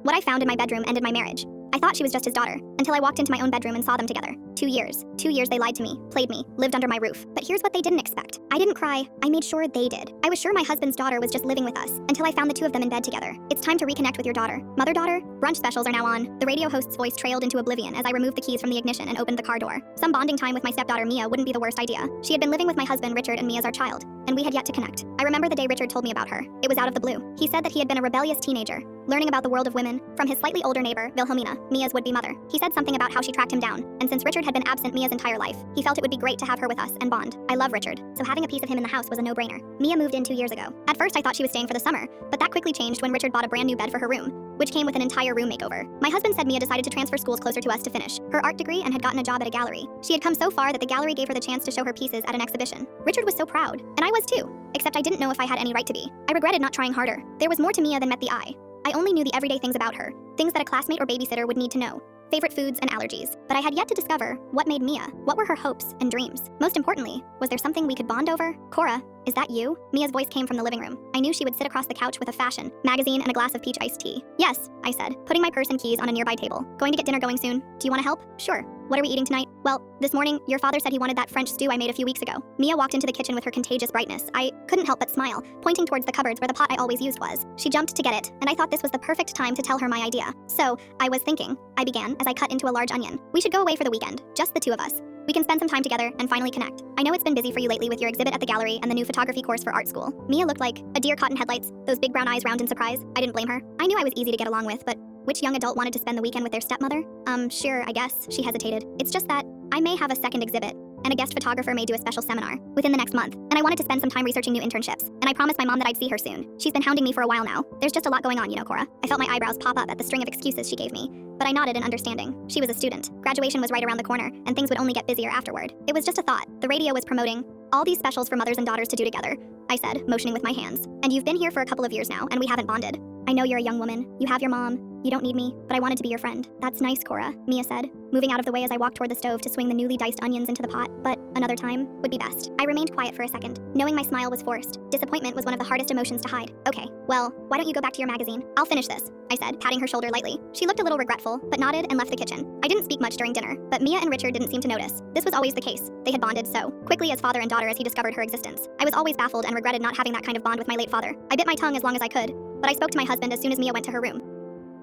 What I found in my bedroom ended my marriage. I thought she was just his daughter, until I walked into my own bedroom and saw them together. 2 years. 2 years they lied to me, played me, lived under my roof. But here's what they didn't expect. I didn't cry, I made sure they did. I was sure my husband's daughter was just living with us, until I found the two of them in bed together. It's time to reconnect with your daughter. Mother-daughter? Brunch specials are now on. The radio host's voice trailed into oblivion as I removed the keys from the ignition and opened the car door. Some bonding time with my stepdaughter Mia wouldn't be the worst idea. She had been living with my husband Richard and me as our child, and we had yet to connect. I remember the day Richard told me about her. It was out of the blue. He said that he had been a rebellious teenager, learning about the world of women from his slightly older neighbor, Wilhelmina, Mia's would-be mother. He said something about how she tracked him down, and since Richard had been absent Mia's entire life, he felt it would be great to have her with us and bond. I love Richard, so having a piece of him in the house was a no-brainer. Mia moved in 2 years ago. At first I thought she was staying for the summer, but that quickly changed when Richard bought a brand new bed for her room, which came with an entire room makeover. My husband said Mia decided to transfer schools closer to us to finish her art degree and had gotten a job at a gallery. She had come so far that the gallery gave her the chance to show her pieces at an exhibition. Richard was so proud, and I was too, except I didn't know if I had any right to be. I regretted not trying harder. There was more to Mia than met the eye. I only knew the everyday things about her, things that a classmate or babysitter would need to know. Favorite foods and allergies. But I had yet to discover what made Mia. What were her hopes and dreams? Most importantly, was there something we could bond over? Cora, is that you? Mia's voice came from the living room. I knew she would sit across the couch with a fashion magazine and a glass of peach iced tea. Yes, I said, putting my purse and keys on a nearby table. Going to get dinner going soon. Do you want to help? Sure. What are we eating tonight? Well, this morning, your father said he wanted that French stew I made a few weeks ago. Mia walked into the kitchen with her contagious brightness. I couldn't help but smile, pointing towards the cupboards where the pot I always used was. She jumped to get it, and I thought this was the perfect time to tell her my idea. So, I was thinking, I began as I cut into a large onion. We should go away for the weekend, just the two of us. We can spend some time together and finally connect. I know it's been busy for you lately with your exhibit at the gallery and the new photography course for art school. Mia looked like a deer caught in headlights, those big brown eyes round in surprise. I didn't blame her. I knew I was easy to get along with, but which young adult wanted to spend the weekend with their stepmother? Sure, I guess. She hesitated. It's just that I may have a second exhibit, and a guest photographer may do a special seminar within the next month, and I wanted to spend some time researching new internships, and I promised my mom that I'd see her soon. She's been hounding me for a while now. There's just a lot going on, you know, Cora. I felt my eyebrows pop up at the string of excuses she gave me, but I nodded in understanding. She was a student. Graduation was right around the corner, and things would only get busier afterward. It was just a thought. The radio was promoting all these specials for mothers and daughters to do together, I said, motioning with my hands. And you've been here for a couple of years now, and we haven't bonded. I know you're a young woman. You have your mom. You don't need me, but I wanted to be your friend. That's nice, Cora, Mia said, moving out of the way as I walked toward the stove to swing the newly diced onions into the pot, but another time would be best. I remained quiet for a second, knowing my smile was forced. Disappointment was one of the hardest emotions to hide. Okay, well, why don't you go back to your magazine? I'll finish this, I said, patting her shoulder lightly. She looked a little regretful, but nodded and left the kitchen. I didn't speak much during dinner, but Mia and Richard didn't seem to notice. This was always the case. They had bonded so quickly as father and daughter as he discovered her existence. I was always baffled and regretted not having that kind of bond with my late father. I bit my tongue as long as I could, but I spoke to my husband as soon as Mia went to her room.